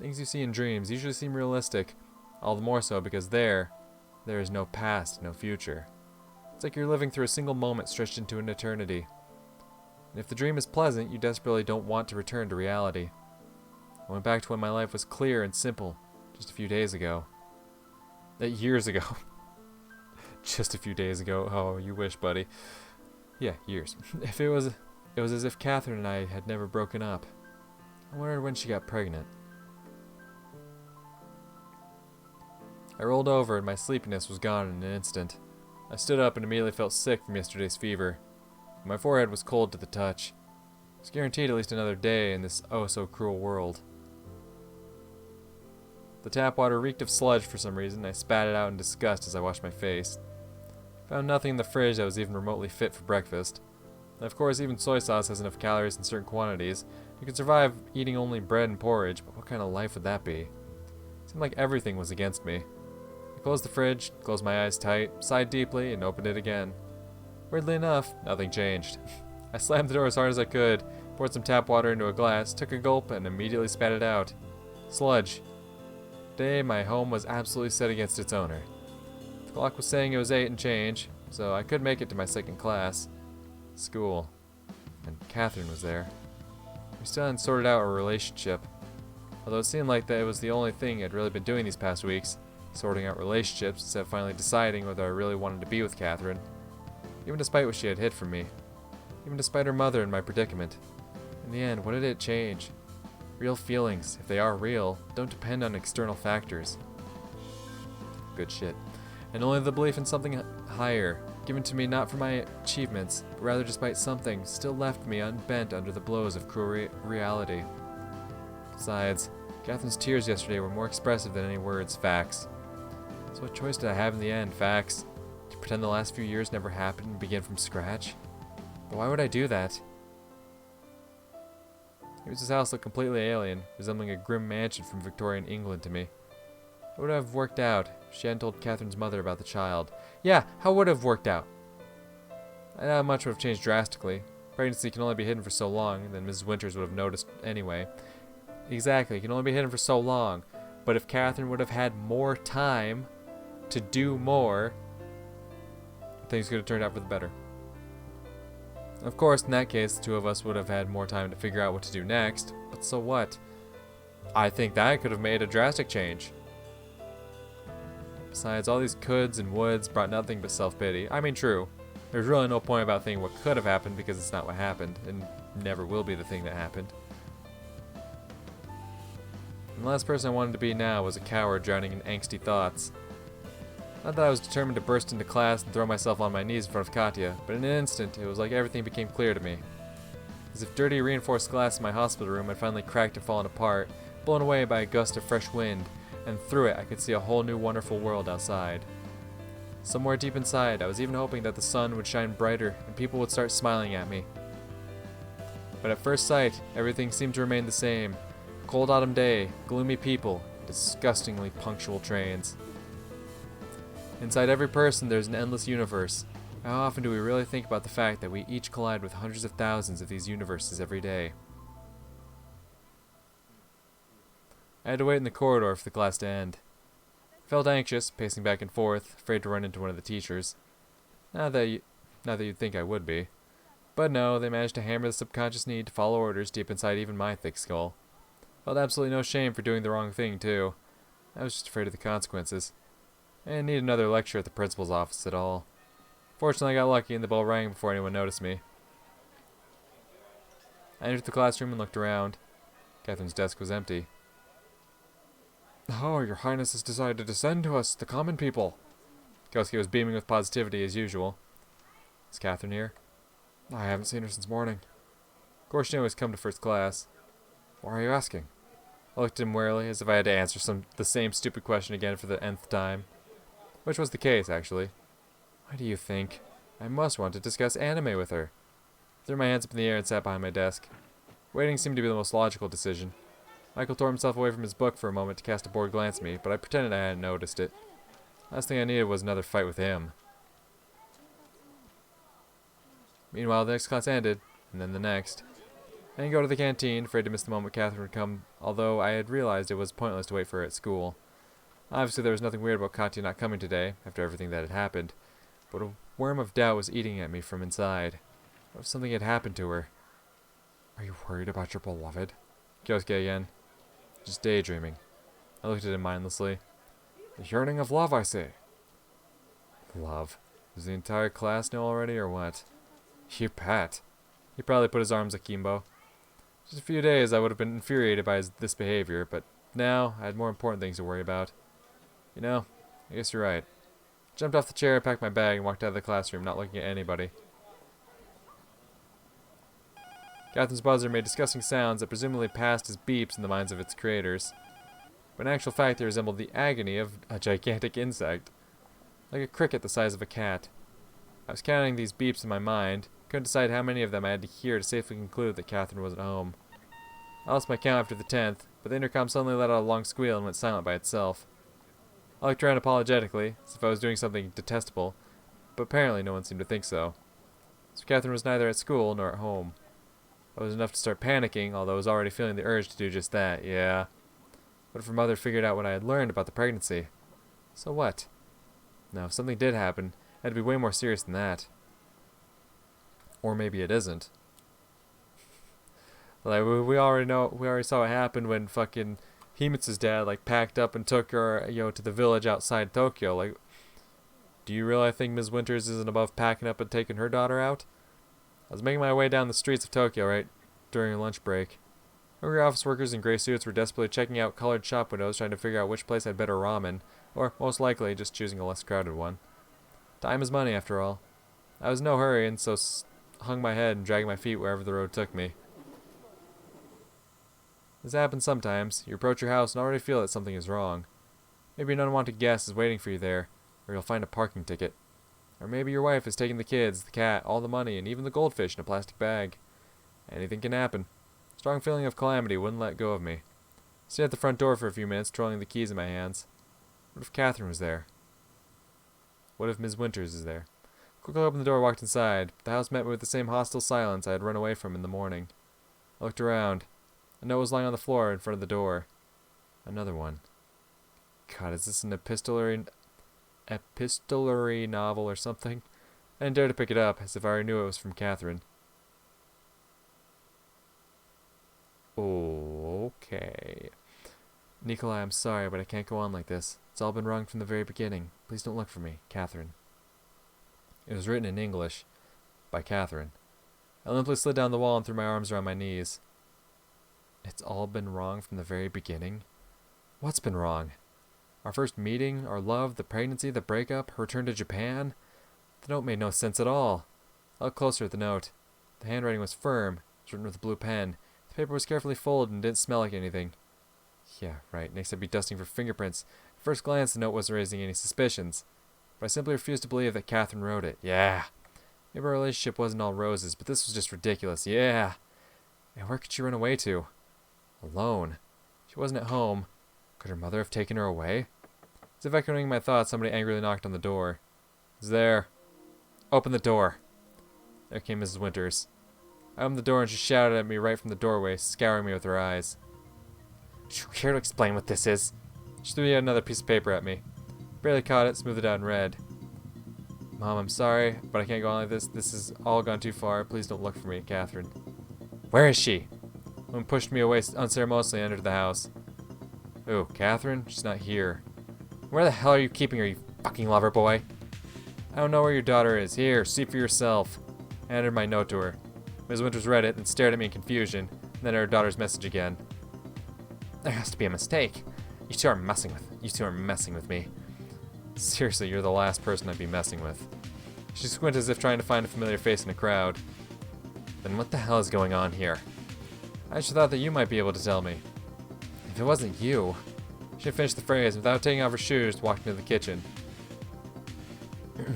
Things you see in dreams usually seem realistic, all the more so because there is no past, no future. It's like you're living through a single moment stretched into an eternity. And if the dream is pleasant, you desperately don't want to return to reality. I went back to when my life was clear and simple, just a few days ago. Years ago. Just a few days ago. Oh, you wish, buddy. Yeah, years. It was as if Catherine and I had never broken up. I wondered when she got pregnant. I rolled over and my sleepiness was gone in an instant. I stood up and immediately felt sick from yesterday's fever. My forehead was cold to the touch. I was guaranteed at least another day in this oh-so-cruel world. The tap water reeked of sludge for some reason, and I spat it out in disgust as I washed my face. Found nothing in the fridge that was even remotely fit for breakfast. And of course, even soy sauce has enough calories in certain quantities. You could survive eating only bread and porridge, but what kind of life would that be? It seemed like everything was against me. I closed the fridge, closed my eyes tight, sighed deeply, and opened it again. Weirdly enough, nothing changed. I slammed the door as hard as I could, poured some tap water into a glass, took a gulp, and immediately spat it out. Sludge. Today, my home was absolutely set against its owner. The clock was saying it was 8 and change, so I could make it to my second class. School. And Catherine was there. We still hadn't sorted out our relationship. Although it seemed like that it was the only thing I'd really been doing these past weeks, sorting out relationships instead of finally deciding whether I really wanted to be with Catherine. Even despite what she had hid from me. Even despite her mother and my predicament. In the end, what did it change? Real feelings, if they are real, don't depend on external factors. Good shit. And only the belief in something higher, given to me not for my achievements, but rather despite something, still left me unbent under the blows of cruel reality. Besides, Catherine's tears yesterday were more expressive than any words, facts. So what choice did I have in the end, facts? To pretend the last few years never happened and begin from scratch? But why would I do that? His house looked completely alien, resembling a grim mansion from Victorian England to me. It would have worked out if she hadn't told Catherine's mother about the child. Yeah, how would it have worked out? I doubt much would have changed drastically. Pregnancy can only be hidden for so long, and then Mrs. Winters would have noticed anyway. Exactly, it can only be hidden for so long. But if Catherine would have had more time to do more, things could have turned out for the better. Of course, in that case, the two of us would have had more time to figure out what to do next, but so what? I think that could have made a drastic change. Besides, all these coulds and woulds brought nothing but self-pity. I mean, true. There's really no point about thinking what could have happened because it's not what happened, and never will be the thing that happened. And the last person I wanted to be now was a coward drowning in angsty thoughts. Not that I was determined to burst into class and throw myself on my knees in front of Katya, but in an instant it was like everything became clear to me. As if dirty reinforced glass in my hospital room had finally cracked and fallen apart, blown away by a gust of fresh wind, and through it I could see a whole new wonderful world outside. Somewhere deep inside, I was even hoping that the sun would shine brighter and people would start smiling at me. But at first sight, everything seemed to remain the same. Cold autumn day, gloomy people, disgustingly punctual trains. Inside every person there's an endless universe. How often do we really think about the fact that we each collide with hundreds of thousands of these universes every day? I had to wait in the corridor for the class to end. I felt anxious, pacing back and forth, afraid to run into one of the teachers. Not that you'd think I would be. But no, they managed to hammer the subconscious need to follow orders deep inside even my thick skull. Felt absolutely no shame for doing the wrong thing, too. I was just afraid of the consequences. I didn't need another lecture at the principal's office at all. Fortunately, I got lucky and the bell rang before anyone noticed me. I entered the classroom and looked around. Catherine's desk was empty. Oh, your highness has decided to descend to us, the common people. Kosuke was beaming with positivity as usual. Is Catherine here? I haven't seen her since morning. Of course she always come to first class. Why are you asking? I looked at him warily, as if I had to answer the same stupid question again for the nth time. Which was the case, actually. Why do you think? I must want to discuss anime with her. I threw my hands up in the air and sat behind my desk. Waiting seemed to be the most logical decision. Michael tore himself away from his book for a moment to cast a bored glance at me, but I pretended I hadn't noticed it. Last thing I needed was another fight with him. Meanwhile, the next class ended, and then the next. I didn't go to the canteen, afraid to miss the moment Catherine would come, although I had realized it was pointless to wait for her at school. Obviously, there was nothing weird about Katya not coming today, after everything that had happened, but a worm of doubt was eating at me from inside. What if something had happened to her? Are you worried about your beloved? Kyosuke again. Just daydreaming. I looked at him mindlessly. The yearning of love, I say. Love? Does the entire class know already, or what? You bet. He probably put his arms akimbo. Just a few days I would have been infuriated by this behavior, but now I had more important things to worry about. You know, I guess you're right. I jumped off the chair, packed my bag, and walked out of the classroom, not looking at anybody. Catherine's buzzer made disgusting sounds that presumably passed as beeps in the minds of its creators. But in actual fact, they resembled the agony of a gigantic insect. Like a cricket the size of a cat. I was counting these beeps in my mind, couldn't decide how many of them I had to hear to safely conclude that Catherine wasn't home. I lost my count after the 10th, but the intercom suddenly let out a long squeal and went silent by itself. I looked around apologetically, as if I was doing something detestable, but apparently no one seemed to think so. So Catherine was neither at school nor at home. That was enough to start panicking, although I was already feeling the urge to do just that, yeah. What if her mother figured out what I had learned about the pregnancy? So what? Now, if something did happen, it had to be way more serious than that. Or maybe it isn't. Like, we already saw what happened when fucking Himitsu's dad, like, packed up and took her, to the village outside Tokyo. Like, do you really think Ms. Winters isn't above packing up and taking her daughter out? I was making my way down the streets of Tokyo right during a lunch break. Hungry office workers in gray suits were desperately checking out colored shop windows, trying to figure out which place had better ramen, or, most likely, just choosing a less crowded one. Time is money, after all. I was in no hurry, and so hung my head and dragged my feet wherever the road took me. This happens sometimes. You approach your house and already feel that something is wrong. Maybe an unwanted guest is waiting for you there, or you'll find a parking ticket. Or maybe your wife is taking the kids, the cat, all the money, and even the goldfish in a plastic bag. Anything can happen. A strong feeling of calamity wouldn't let go of me. I stayed at the front door for a few minutes, twirling the keys in my hands. What if Catherine was there? What if Ms. Winters is there? Quickly opened the door and walked inside. The house met me with the same hostile silence I had run away from in the morning. I looked around. A note was lying on the floor in front of the door. Another one. God, is this an epistolary novel or something? I didn't dare to pick it up, as if I already knew it was from Catherine. Okay. Nikolai, I'm sorry, but I can't go on like this. It's all been wrong from the very beginning. Please don't look for me. Catherine. It was written in English. By Catherine. I limply slid down the wall and threw my arms around my knees. It's all been wrong from the very beginning? What's been wrong? Our first meeting, our love, the pregnancy, the breakup, her return to Japan? The note made no sense at all. I looked closer at the note. The handwriting was firm. It was written with a blue pen. The paper was carefully folded and didn't smell like anything. Yeah, right. Next I'd be dusting for fingerprints. At first glance, the note wasn't raising any suspicions. But I simply refused to believe that Catherine wrote it. Yeah. Maybe our relationship wasn't all roses, but this was just ridiculous. Yeah. And where could she run away to? Alone. She wasn't at home. Could her mother have taken her away? As if echoing my thoughts, somebody angrily knocked on the door. Who's there? Open the door. There came Mrs. Winters. I opened the door and she shouted at me right from the doorway, scouring me with her eyes. You care to explain what this is? She threw yet another piece of paper at me. Barely caught it, smoothed it out, and read. Mom, I'm sorry, but I can't go on like this. This has all gone too far. Please don't look for me, Catherine. Where is she? The woman pushed me away unceremoniously and entered the house. Oh, Catherine? She's not here. Where the hell are you keeping her, you fucking lover boy? I don't know where your daughter is. Here, see for yourself. I handed my note to her. Ms. Winters read it and stared at me in confusion, and then at her daughter's message again. There has to be a mistake. You two are messing with me. Seriously, you're the last person I'd be messing with. She squinted as if trying to find a familiar face in a crowd. Then what the hell is going on here? I just thought that you might be able to tell me. If it wasn't you... She had finished the phrase, and without taking off her shoes, walked into the kitchen. Would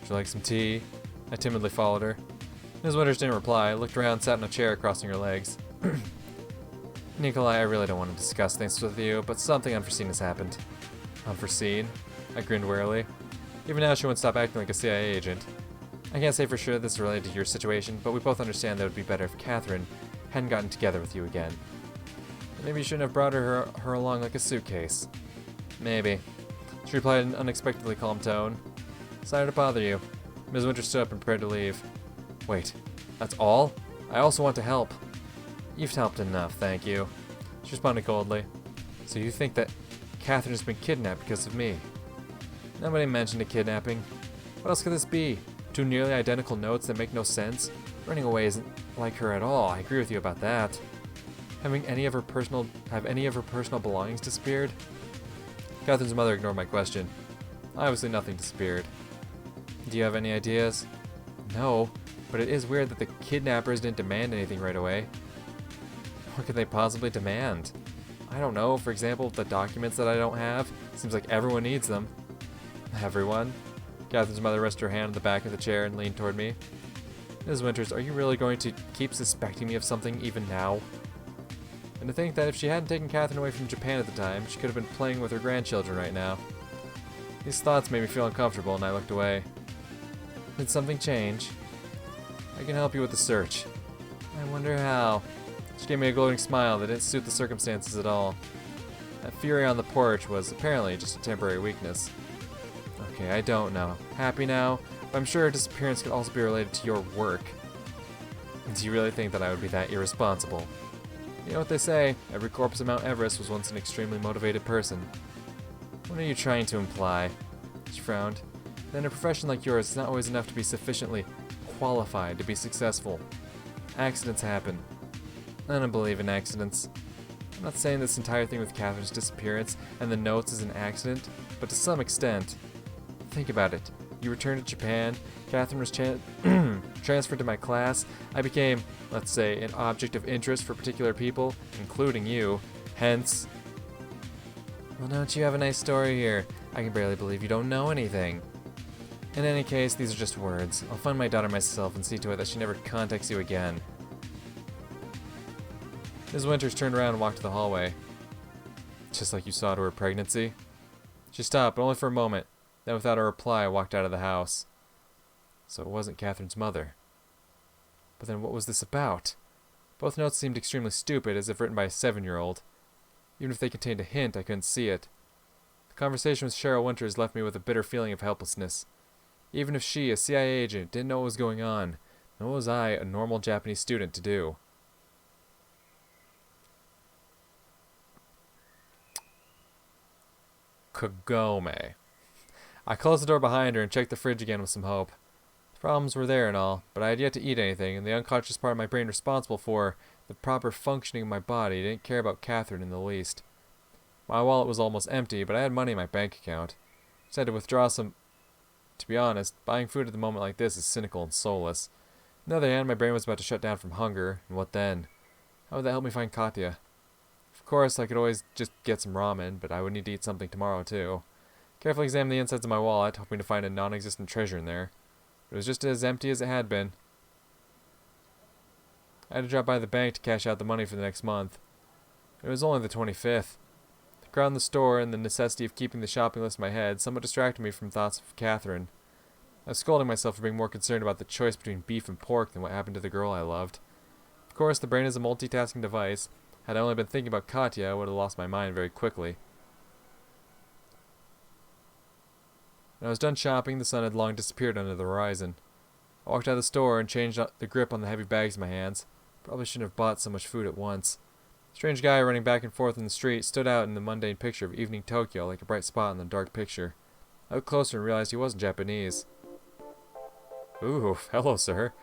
you like some tea? I timidly followed her. Ms. Winters didn't reply, looked around, sat in a chair, crossing her legs. Nikolai, I really don't want to discuss things with you, but something unforeseen has happened. Unforeseen? I grinned warily. Even now she wouldn't stop acting like a CIA agent. I can't say for sure this is related to your situation, but we both understand that it would be better if Catherine hadn't gotten together with you again. Maybe you shouldn't have brought her along like a suitcase. Maybe. She replied in an unexpectedly calm tone. Sorry to bother you. Ms. Winter stood up and prepared to leave. Wait, that's all? I also want to help. You've helped enough, thank you. She responded coldly. So you think that Catherine has been kidnapped because of me? Nobody mentioned a kidnapping. What else could this be? Two nearly identical notes that make no sense? Running away isn't like her at all, I agree with you about that. Have any of her personal belongings disappeared? Catherine's mother ignored my question. Obviously nothing disappeared. Do you have any ideas? No, but it is weird that the kidnappers didn't demand anything right away. What could they possibly demand? I don't know, for example, the documents that I don't have. Seems like everyone needs them. Everyone? Catherine's mother rested her hand on the back of the chair and leaned toward me. Ms. Winters, are you really going to keep suspecting me of something even now? And to think that if she hadn't taken Catherine away from Japan at the time, she could have been playing with her grandchildren right now. These thoughts made me feel uncomfortable and I looked away. Did something change? I can help you with the search. I wonder how. She gave me a gloating smile that didn't suit the circumstances at all. That fury on the porch was apparently just a temporary weakness. Okay, I don't know. Happy now? But I'm sure her disappearance could also be related to your work. Do you really think that I would be that irresponsible? You know what they say, every corpse on Mount Everest was once an extremely motivated person. What are you trying to imply? She frowned. That in a profession like yours, it's not always enough to be sufficiently qualified to be successful. Accidents happen. I don't believe in accidents. I'm not saying this entire thing with Catherine's disappearance and the notes is an accident, but to some extent. Think about it. You returned to Japan, Catherine was transferred to my class, I became, let's say, an object of interest for particular people, including you, hence... Well, don't you have a nice story here? I can barely believe you don't know anything. In any case, these are just words. I'll find my daughter myself and see to it that she never contacts you again. Ms. Winters turned around and walked to the hallway. Just like you saw to her pregnancy? She stopped, but only for a moment. Then without a reply, walked out of the house. So it wasn't Catherine's mother. But then what was this about? Both notes seemed extremely stupid, as if written by a 7-year-old. Even if they contained a hint, I couldn't see it. The conversation with Cheryl Winters left me with a bitter feeling of helplessness. Even if she, a CIA agent, didn't know what was going on, then what was I, a normal Japanese student, to do? Kagome. I closed the door behind her and checked the fridge again with some hope. The problems were there and all, but I had yet to eat anything, and the unconscious part of my brain responsible for the proper functioning of my body didn't care about Catherine in the least. My wallet was almost empty, but I had money in my bank account. I just had to withdraw some... To be honest, buying food at the moment like this is cynical and soulless. On the other hand, my brain was about to shut down from hunger, and what then? How would that help me find Katya? Of course, I could always just get some ramen, but I would need to eat something tomorrow too. Carefully examined the insides of my wallet, hoping to find a non-existent treasure in there. But it was just as empty as it had been. I had to drop by the bank to cash out the money for the next month. It was only the 25th. The crowd in the store and the necessity of keeping the shopping list in my head somewhat distracted me from thoughts of Catherine. I was scolding myself for being more concerned about the choice between beef and pork than what happened to the girl I loved. Of course, the brain is a multitasking device. Had I only been thinking about Katya, I would have lost my mind very quickly. When I was done shopping, the sun had long disappeared under the horizon. I walked out of the store and changed the grip on the heavy bags in my hands. Probably shouldn't have bought so much food at once. A strange guy running back and forth in the street stood out in the mundane picture of evening Tokyo like a bright spot in the dark picture. I looked closer and realized he wasn't Japanese. Ooh, hello, sir.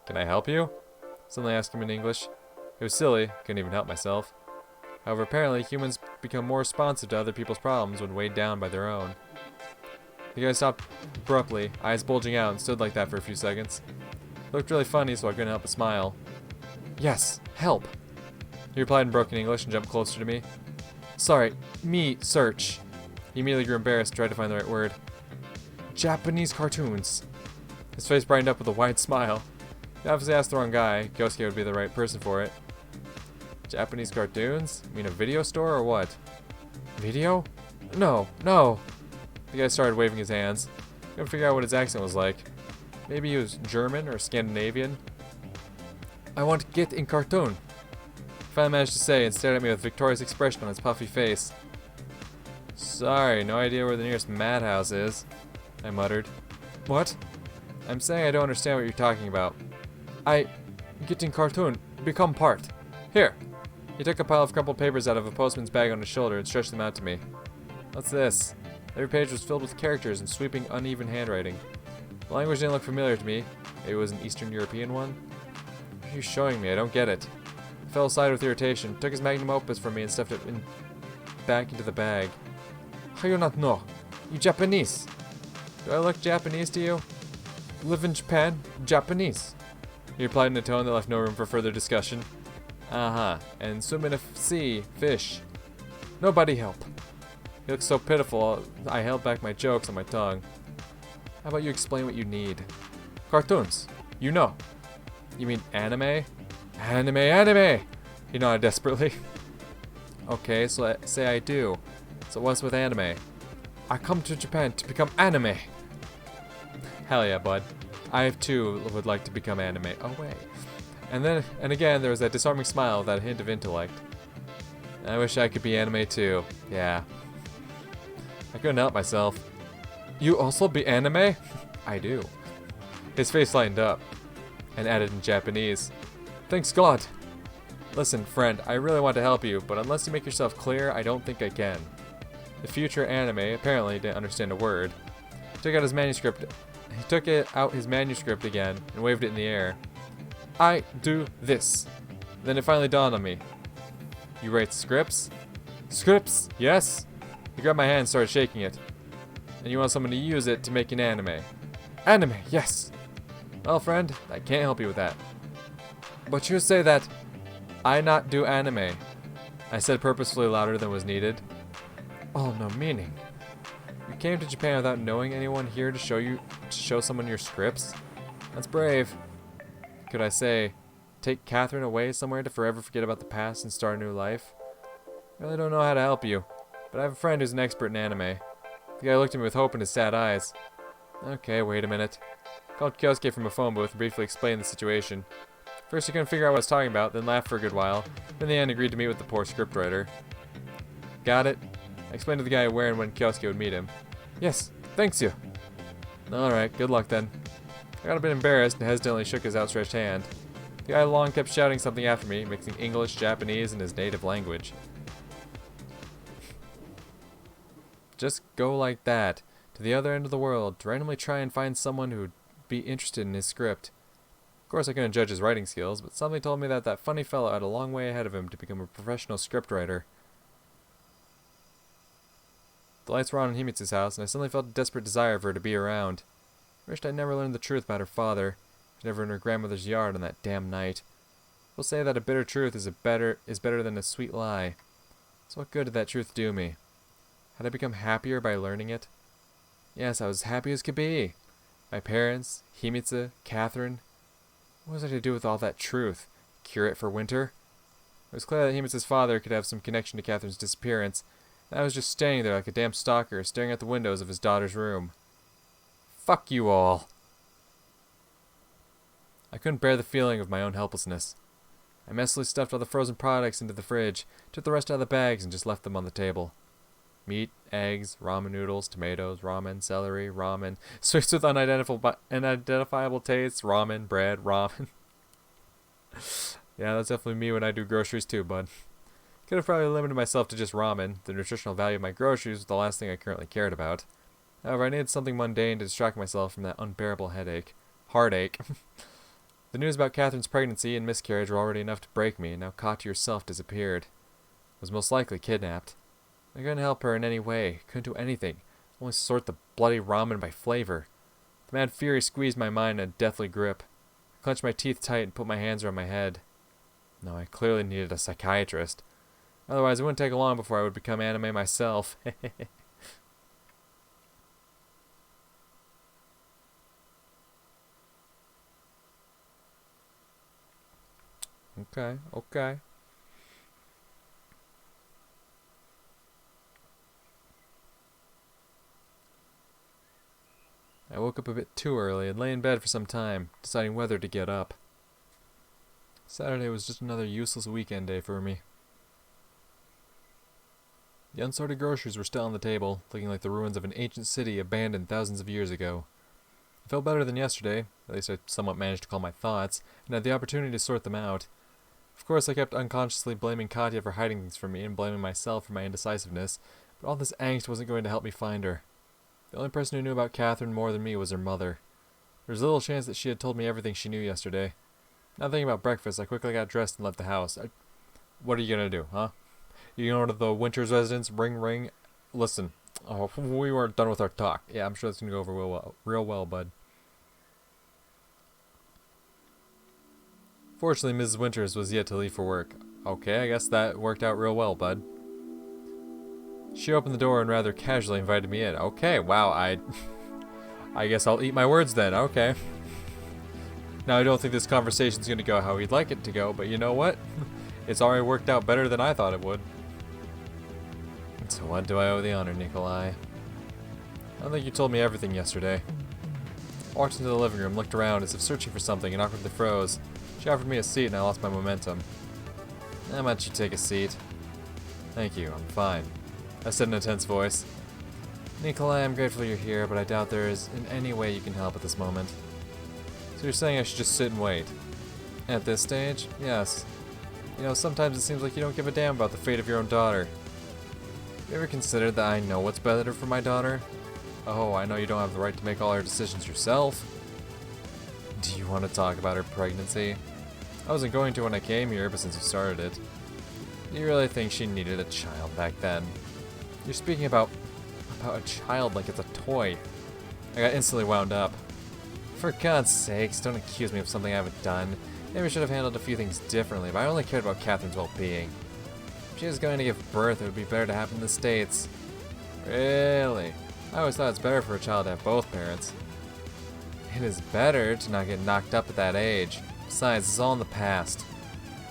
Can I help you? Suddenly asked him in English. It was silly, couldn't even help myself. However, apparently humans become more responsive to other people's problems when weighed down by their own. The guy stopped abruptly, eyes bulging out, and stood like that for a few seconds. It looked really funny, so I couldn't help but smile. Yes, help! He replied in broken English and jumped closer to me. Sorry, me, search. He immediately grew embarrassed and tried to find the right word. Japanese cartoons. His face brightened up with a wide smile. He obviously asked the wrong guy. Kyosuke would be the right person for it. Japanese cartoons? You mean a video store or what? Video? No, no! The guy started waving his hands. Couldn't figure out what his accent was like. Maybe he was German or Scandinavian. I want to get in cartoon. Finally managed to say and stared at me with a victorious expression on his puffy face. Sorry, no idea where the nearest madhouse is, I muttered. What? I'm saying I don't understand what you're talking about. I get in cartoon, become part. Here. He took a pile of crumpled papers out of a postman's bag on his shoulder and stretched them out to me. What's this? Every page was filled with characters in sweeping, uneven handwriting. The language didn't look familiar to me. Maybe it was an Eastern European one? What are you showing me? I don't get it. I fell aside with irritation, took his magnum opus from me and stuffed it back into the bag. How you not know? You Japanese. Do I look Japanese to you? Live in Japan, Japanese. He replied in a tone that left no room for further discussion. Uh-huh. And swim in a sea, fish. Nobody help. He looked so pitiful, I held back my jokes on my tongue. How about you explain what you need? Cartoons. You know. You mean anime? Anime! He nodded desperately. Okay, so say I do. So what's with anime? I come to Japan to become anime. Hell yeah, bud. I too would like to become anime. Oh wait. And again, there was that disarming smile with that hint of intellect. I wish I could be anime too. Yeah. I couldn't help myself. You also be anime? I do. His face lightened up and added in Japanese. Thanks God. Listen, friend, I really want to help you, but unless you make yourself clear, I don't think I can. The future anime apparently didn't understand a word. He took out his manuscript again and waved it in the air. I do this. Then it finally dawned on me. You write scripts? Scripts, yes. He grabbed my hand and started shaking it. And you want someone to use it to make an anime. Anime, yes. Well, friend, I can't help you with that. But you say that I not do anime. I said purposefully louder than was needed. Oh, no meaning. You came to Japan without knowing anyone here to show someone your scripts? That's brave. Could I say, take Catherine away somewhere to forever forget about the past and start a new life? I really don't know how to help you, but I have a friend who's an expert in anime. The guy looked at me with hope in his sad eyes. Okay, wait a minute. Called Kyosuke from a phone booth and briefly explained the situation. First he couldn't figure out what I was talking about, then laughed for a good while. Then in the end agreed to meet with the poor scriptwriter. Got it? I explained to the guy where and when Kyosuke would meet him. Yes, thanks you. Alright, good luck then. I got a bit embarrassed and hesitantly shook his outstretched hand. The guy long kept shouting something after me, mixing English, Japanese, and his native language. Just go like that, to the other end of the world, to randomly try and find someone who'd be interested in his script. Of course I couldn't judge his writing skills, but something told me that that funny fellow had a long way ahead of him to become a professional scriptwriter. The lights were on in Himitsu's house, and I suddenly felt a desperate desire for her to be around. I wished I'd never learned the truth about her father, never in her grandmother's yard on that damn night. We'll say that a bitter truth is better than a sweet lie. So what good did that truth do me? Had I become happier by learning it? Yes, I was as happy as could be. My parents, Himitsu, Catherine. What was I to do with all that truth? Cure it for winter? It was clear that Himitsu's father could have some connection to Catherine's disappearance, and I was just standing there like a damn stalker, staring at the windows of his daughter's room. Fuck you all. I couldn't bear the feeling of my own helplessness. I messily stuffed all the frozen products into the fridge, took the rest out of the bags, and just left them on the table. Meat, eggs, ramen noodles, tomatoes, ramen, celery, ramen, sweets with unidentifiable tastes, ramen, bread, ramen. Yeah, that's definitely me when I do groceries too, bud. Could have probably limited myself to just ramen. The nutritional value of my groceries was the last thing I currently cared about. However, I needed something mundane to distract myself from that unbearable heartache. The news about Catherine's pregnancy and miscarriage were already enough to break me, and now Katya herself disappeared. Was most likely kidnapped. I couldn't help her in any way, couldn't do anything, only sort the bloody ramen by flavor. The mad fury squeezed my mind in a deathly grip. I clenched my teeth tight and put my hands around my head. No, I clearly needed a psychiatrist. Otherwise, it wouldn't take long before I would become anime myself. Okay. I woke up a bit too early and lay in bed for some time, deciding whether to get up. Saturday was just another useless weekend day for me. The unsorted groceries were still on the table, looking like the ruins of an ancient city abandoned thousands of years ago. I felt better than yesterday, at least I somewhat managed to calm my thoughts, and had the opportunity to sort them out. Of course, I kept unconsciously blaming Katya for hiding things from me and blaming myself for my indecisiveness, but all this angst wasn't going to help me find her. The only person who knew about Catherine more than me was her mother. There was little chance that she had told me everything she knew yesterday. Not thinking about breakfast, I quickly got dressed and left the house. What are you gonna do, huh? You go to the Winters residence, ring ring. Listen, we weren't done with our talk. Yeah, I'm sure that's gonna go over real well, bud. Fortunately, Mrs. Winters was yet to leave for work. Okay, I guess that worked out real well, bud. She opened the door and rather casually invited me in. Okay, wow, I guess I'll eat my words then, okay. Now, I don't think this conversation's gonna go how we'd like it to go, but you know what? It's already worked out better than I thought it would. So what do I owe the honor, Nikolai? I don't think you told me everything yesterday. I walked into the living room, looked around as if searching for something, and awkwardly froze. She offered me a seat and I lost my momentum. How about you take a seat? Thank you, I'm fine. I said in a tense voice. Nikolai, I'm grateful you're here, but I doubt there is in any way you can help at this moment. So you're saying I should just sit and wait? At this stage? Yes. You know, sometimes it seems like you don't give a damn about the fate of your own daughter. You ever considered that I know what's better for my daughter? Oh, I know you don't have the right to make all her decisions yourself. Do you want to talk about her pregnancy? I wasn't going to when I came here, but since you started it. Do you really think she needed a child back then? You're speaking about a child like it's a toy. I got instantly wound up. For God's sakes, don't accuse me of something I haven't done. Maybe I should have handled a few things differently, but I only cared about Catherine's well-being. If she was going to give birth, it would be better to happen in the States. Really? I always thought it's better for a child to have both parents. It is better to not get knocked up at that age. Besides, it's all in the past.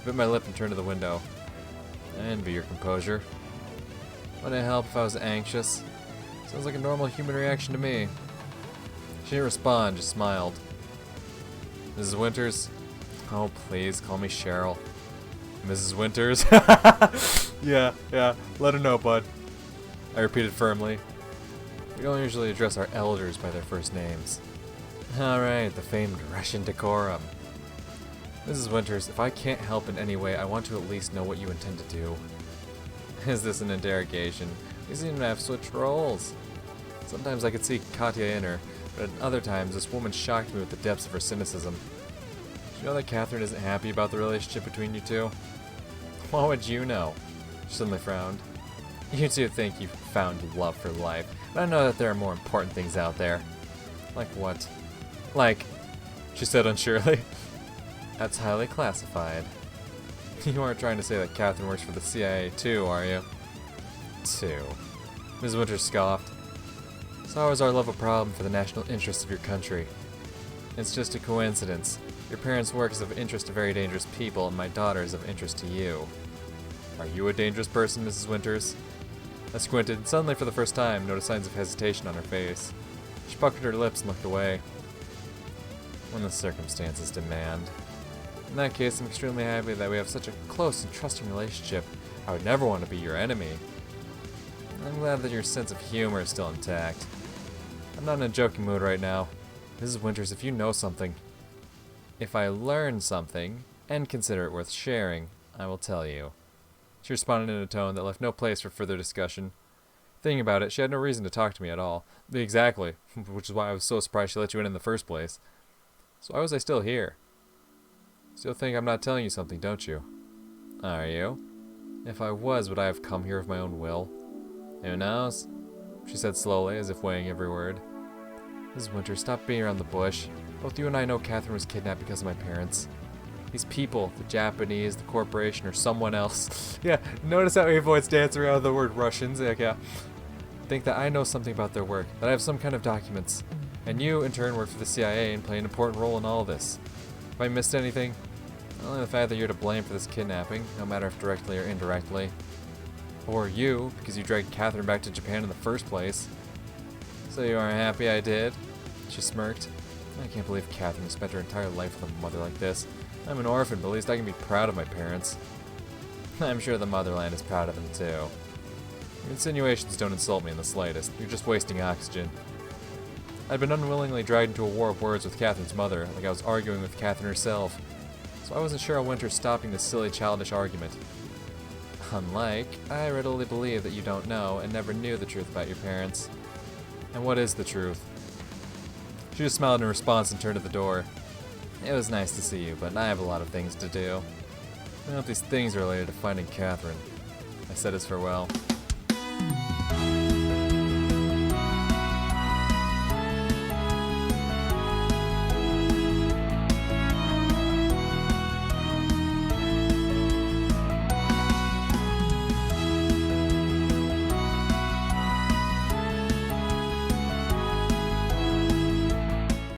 I bit my lip and turned to the window. I envy your composure. Wouldn't it help if I was anxious? Sounds like a normal human reaction to me. She didn't respond, just smiled. Mrs. Winters? Oh, please, call me Cheryl. Mrs. Winters? Yeah, let her know, bud. I repeated firmly. We don't usually address our elders by their first names. Alright, the famed Russian decorum. Mrs. Winters, if I can't help in any way, I want to at least know what you intend to do. Is this an interrogation? We seem to have switched roles. Sometimes I could see Katya in her, but at other times this woman shocked me with the depths of her cynicism. Do you know that Catherine isn't happy about the relationship between you two? What would you know? She suddenly frowned. You two think you've found love for life, but I know that there are more important things out there. Like what? Like, she said unsurely. That's highly classified. You aren't trying to say that Catherine works for the CIA too, are you? Too. Ms. Winters scoffed. So how is our love a problem for the national interests of your country? It's just a coincidence. Your parents' work is of interest to very dangerous people, and my daughter is of interest to you. Are you a dangerous person, Mrs. Winters? I squinted, and suddenly for the first time noticed signs of hesitation on her face. She puckered her lips and looked away. When the circumstances demand. In that case, I'm extremely happy that we have such a close and trusting relationship. I would never want to be your enemy. I'm glad that your sense of humor is still intact. I'm not in a joking mood right now. Mrs. Winters, if you know something, if I learn something, and consider it worth sharing, I will tell you. She responded in a tone that left no place for further discussion. Thinking about it, she had no reason to talk to me at all. Exactly, which is why I was so surprised she let you in the first place. So why was I still here? Still think I'm not telling you something, don't you? Are you? If I was, would I have come here of my own will? Who knows? She said slowly, as if weighing every word. Mrs. Winters, stop beating around the bush. Both you and I know Catherine was kidnapped because of my parents. These people, the Japanese, the corporation, or someone else. Yeah, notice how he avoids dancing around the word Russians. Yeah. Think that I know something about their work, that I have some kind of documents. And you, in turn, work for the CIA and play an important role in all of this. Have I missed anything? Only the fact that you're to blame for this kidnapping, no matter if directly or indirectly. Or you, because you dragged Catherine back to Japan in the first place. So you aren't happy I did? She smirked. I can't believe Catherine has spent her entire life with a mother like this. I'm an orphan, but at least I can be proud of my parents. I'm sure the motherland is proud of them too. Your insinuations don't insult me in the slightest. You're just wasting oxygen. I'd been unwillingly dragged into a war of words with Catherine's mother, like I was arguing with Catherine herself. So I wasn't sure how Winter's stopping this silly childish argument. Unlike, I readily believe that you don't know and never knew the truth about your parents. And what is the truth? She just smiled in response and turned to the door. It was nice to see you, but I have a lot of things to do. I don't know if these things are related to finding Catherine, I said as farewell.